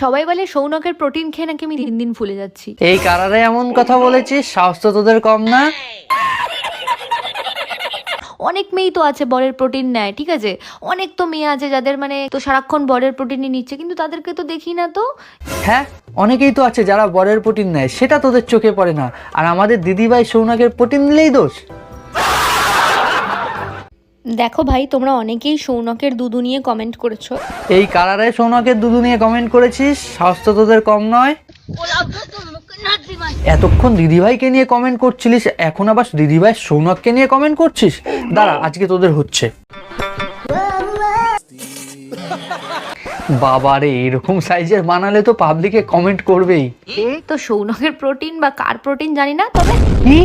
সবাই বলে সৌনকের প্রোটিন খেয়ে নাকি আমি দিন দিন ফুলে যাচ্ছি। এই কারারে এমন কথা বলেছিস? সাহস তো তোদের কম না। অনেক মেয়েই তো আছে বরের প্রোটিন নেয়, ঠিক আছে, অনেক তো মেয়ে আছে যাদের মানে তো সারাক্ষণ বরের প্রোটিনই নিচ্ছে, কিন্তু তাদেরকে তো দেখি না তো। হ্যাঁ, অনেকেই তো আছে যারা বরের প্রোটিন নেয়, সেটা তোদের চোখে পড়ে না। আর আমাদের দিদিভাই সৌনকের প্রোটিন নিলেই দোষ। দেখো ভাই, তোমরা অনেকেই সৌনকের দুধু নিয়ে কমেন্ট করেছো। এই কারারে সৌনকের দুধু নিয়ে কমেন্ট করেছিস? সাহস তো তোদের কম নয়। এতক্ষণ দিদিভাইকে নিয়ে কমেন্ট করছিলিস, এখন আবার দিদিভাই সৌনককে নিয়ে কমেন্ট করছিস? দাঁড়া, আজকে তোদের হচ্ছে। বাবারে, এরকম সাইজের বানালে তো পাবলিকে কমেন্ট করবেই। তো সৌনকের প্রোটিন বা কার প্রোটিন জানি না, তবে কি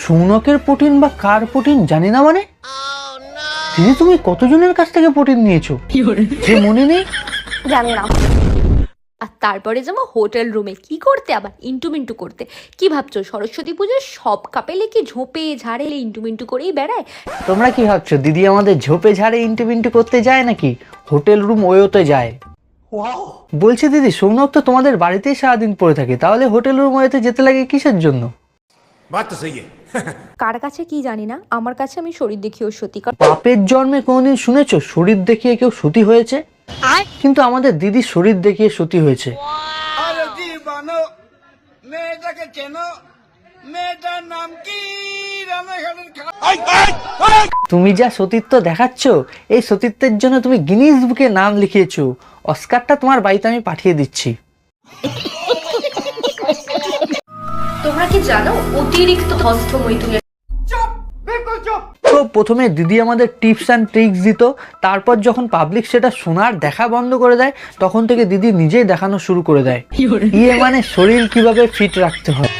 সৌনকের প্রোটিন বা কার প্রোটিন জানি না মানে? দিদি, তুমি কতজনের কাছ থেকে প্রোটিন নিয়েছো যে মনে নেই? জানি না। আর তারপরে যাবো হোটেল রুমে কি করতে, আবার ইন্টু করতে। কি ভাবছো সরস্বতী পুজোর সব কাপেলে কি ঝোপে ঝাড়ে ইন্টু করেই বেড়ায়? তোমরা কি ভাবছো দিদি আমাদের ঝোপে ঝাড়ে ইন্টু করতে যায় নাকি? হোটেল রুম ওয়োতে যায়। বলছি দিদি, সৌনক তো তোমাদের বাড়িতেই সারাদিন পড়ে থাকে, তাহলে হোটেল রুম ওয়োতে যেতে লাগে কিসের জন্য? কার কাছে কি জানি না, আমার কাছে আমি শরীর দেখিও সতী। বাপের জন্মে কোনোদিন শুনেছো শরীর দেখিয়ে কেউ সতী হয়েছে? কিন্তু আমাদের দিদি শরীর দেখিয়ে সতী হয়েছে। তুমি যা সতীত্ব দেখাচ্ছ, এই সতীত্বের জন্য তুমি গিনিস বুকে নাম লিখিয়েছো। অস্কারটা তোমার বাড়িতে আমি পাঠিয়ে দিচ্ছি। তোমরা কি জানো অতিরিক্ত ধস্থ মৈথুনের। তো প্রথমে দিদি আমাদের টিপস অ্যান্ড ট্রিক্স দিত, তারপর যখন পাবলিক সেটা শোনার দেখা বন্ধ করে দেয়, তখন থেকে দিদি নিজেই দেখানো শুরু করে দেয়। ইয়ে মানে শরীর কিভাবে ফিট রাখতে হয়।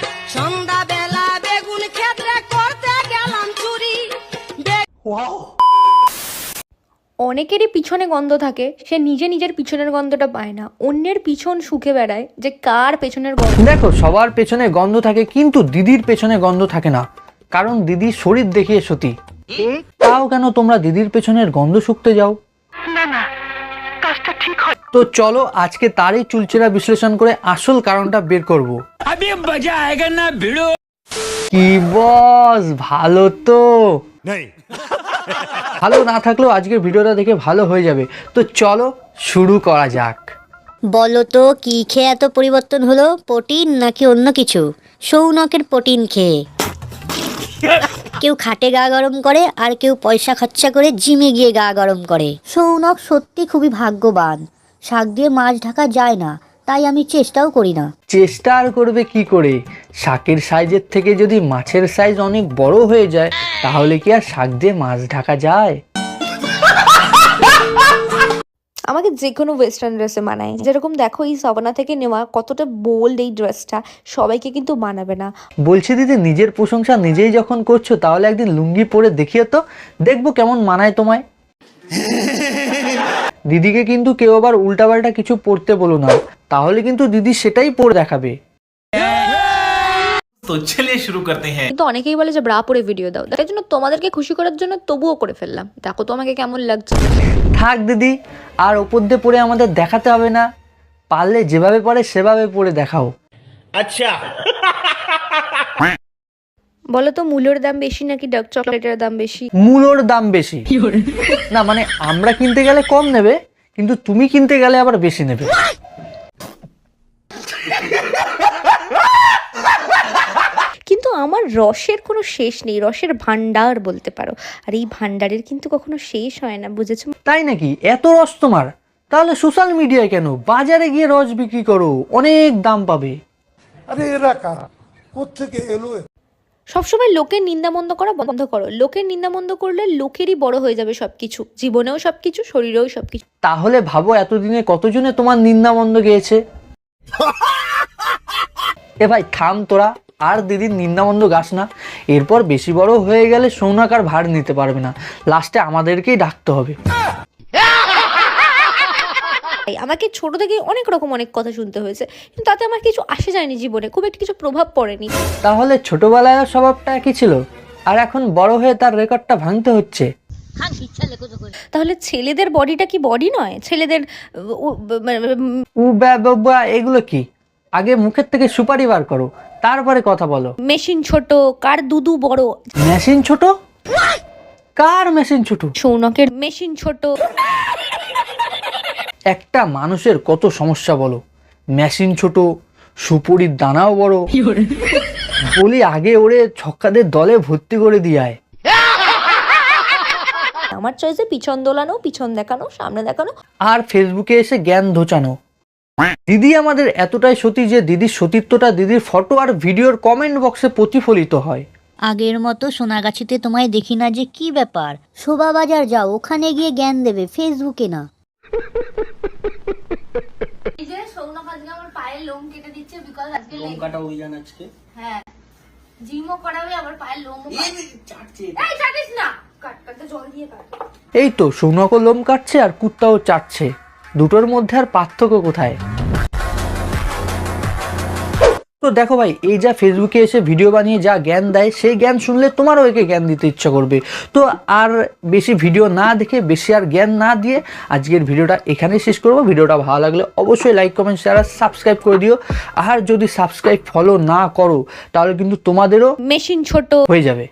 অনেকেরই পিছনে গন্ধ থাকে, সে নিজের পিছনের গন্ধটা পায় না, অন্যের পিছন শুকে বেড়ায় যে কার পেছনের গন্ধ। দেখো, সবার পেছনে গন্ধ থাকে, কিন্তু দিদির পেছনে গন্ধ থাকে না, কারণ দিদি শরীর দেখিয়ে সতী। তাও কেন তোমরা দিদির পেছনের গন্ধ শুকতে যাও? তো চলো আজকে তারই চুলচেরা বিশ্লেষণ করে আসল কারণটা বের করব। কি বস, ভালো তো? ভালো না থাকলেও আজকের ভিডিওটা দেখে ভালো হয়ে যাবে। তো চলো শুরু করা যাক। বলো তো কি খেয়ে এত পরিবর্তন হলো? প্রোটিন নাকি অন্য কিছু? সৌনকের প্রোটিন খেয়ে। কেউ খাটে গা গরম করে, আর কেউ পয়সা খরচা করে জিমে গিয়ে গা গরম করে। সৌনক সত্যি খুবই ভাগ্যবান। শাক দিয়ে মাছ ঢাকা যায় না, তাই আমি চেষ্টাও করি না। চেষ্টা আর করবে কি করে? শাকের সাইজের থেকে যদি মাছের সাইজ অনেক বড় হয়ে যায়, তাহলে কি আর শাক দিয়ে মাছ ঢাকা যায়? আমাকে যে কোনো ওয়েস্টার্ন ড্রেসে মানায়, যেরকম দেখো এই সাবানা থেকে নেওয়া কতটা বোল্ড এই ড্রেসটা, সবাইকে কিন্তু মানাবে না। বলছি দিদি, নিজের প্রশংসা নিজেই যখন করছো, তাহলে একদিন লুঙ্গি পরে দেখিয়ে তো, দেখবো কেমন মানায় তোমায়। দিদিকে কিন্তু কেউ আবার উল্টাপাল্টা কিছু পড়তে বলো না, তাহলে কিন্তু দিদি সেটাই পরে দেখাবে। তো চলিয়ে শুরু করতে হ্যাঁ। কিন্তু অনেকেই বলে যে ব্রা পরে ভিডিও দাও, তাই জন্য তোমাদেরকে খুশি করার জন্য তবুও করে ফেললাম। দেখো তো আমাকে কেমন লাগছে। থাক দিদি, আর ওপর দিয়ে পরে আমাদের দেখাতে হবে না, পারলে যেভাবে পারে সেভাবে পরে দেখাও। আচ্ছা, বলো তো মূলোর দাম বেশি নাকি ডার্ক চকলেটের দাম বেশি? মূলোর দাম বেশি। না মানে আমরা কিনতে গেলে কম নেবে, কিন্তু তুমি কিনতে গেলে আবার বেশি নেবে। কিন্তু আমার রসের কোনো শেষ নেই, রসের ভান্ডার বলতে পারো। আর এই ভান্ডারের কিন্তু কখনো শেষ হয় না, বুঝেছো? তাই নাকি? এত রস তোমার? তাহলে সোশ্যাল মিডিয়ায় কেন, বাজারে গিয়ে রস বিক্রি করো, অনেক দাম পাবে। আরে এরা কারা, কোত্থেকে এলো? সবসময় লোকের নিন্দামন্দ করা বন্ধ করো। লোকের নিন্দামন্দ করলে লোকেরই বড় হয়ে যাবে সবকিছু, জীবনেও সবকিছু, শরীরেও সবকিছু। তাহলে ভাবো এতদিনে কতজনে তোমার নিন্দামন্দ গেয়েছে। এ ভাই থাম তোরা, আর দিদির নিন্দামন্দ গাছ না। এরপর বেশি বড় হয়ে গেলে সৌনক আর ভার নিতে পারবে না, লাস্টে আমাদেরকেই ডাকতে হবে। আমাকে ছোট থেকে অনেক কথা শুনতে হয়েছে, কিন্তু তাতে আমার কিছু আসে যায়নি, জীবনে খুব একটা কিছু প্রভাব পড়েনি। তাহলে ছোটবেলায় স্বভাবটা একই ছিল, আর এখন বড় হয়ে তার রেকর্ডটা ভাঙতে হচ্ছে। তাহলে ছেলেদের বডিটা কি বডি নয়? ছেলেদের এগুলো কি? আগে মুখের থেকে সুপারি বার করো, তারপরে কথা বলো। মেশিন ছোট, কার দুদু বড়? মেশিন ছোট? কার মেশিন ছোট? সৌনকের মেশিন ছোট। একটা মানুষের কত সমস্যা বলো, মেশিন ছোট, সুপুরির দানাও বড়, বলি আগে ওরে ছক্কাদের দলে ভর্তি করে দিয়ায়। আমার চয়েসে পিছন দোলানো, পিছন দেখানো, সামনে দেখানো। আর ফেসবুকে এসে জ্ঞান ধোচানো। দিদি আমাদের এতটাই সতী যে দিদির সতীত্বটা দিদির ফটো আর ভিডিওর কমেন্ট বক্সে প্রতিফলিত হয়। আগের মতো সোনাগাছিতে তোমায় দেখি না যে, কি ব্যাপার? শোভা বাজার যাও, ওখানে গিয়ে জ্ঞান দেবে, ফেসবুকে না। এই যে সৌনক আজকে আমার পায়ের লোম কেটে দিচ্ছে, বিকজ আজকে লোম কাটা অভিযান আজকে। হ্যাঁ, জিমও করাবে, আবার পায়ের লোমও কাটছে। এই কাটিস না, কাটতে জল দিয়ে কাট। এই তো সৌনকও লোম কাটছে আর কুত্তাও চাটছে, দুটোর মধ্যে আর পার্থক্য কোথায়? তো দেখো ভাই, এই যা ফেসবুকে এসে ভিডিও বানিয়ে যা জ্ঞান দেয়, সেই জ্ঞান শুনলে তোমারও একে জ্ঞান দিতে ইচ্ছা করবে। তো আর বেশি ভিডিও না দেখে, বেশি আর জ্ঞান না দিয়ে আজকের ভিডিওটা এখানেই শেষ করবো। ভিডিওটা ভালো লাগলে অবশ্যই লাইক, কমেন্ট, শেয়ার আর সাবস্ক্রাইব করে দিও। আর যদি সাবস্ক্রাইব ফলো না করো তাহলে কিন্তু তোমাদেরও মেশিন ছোট হয়ে যাবে।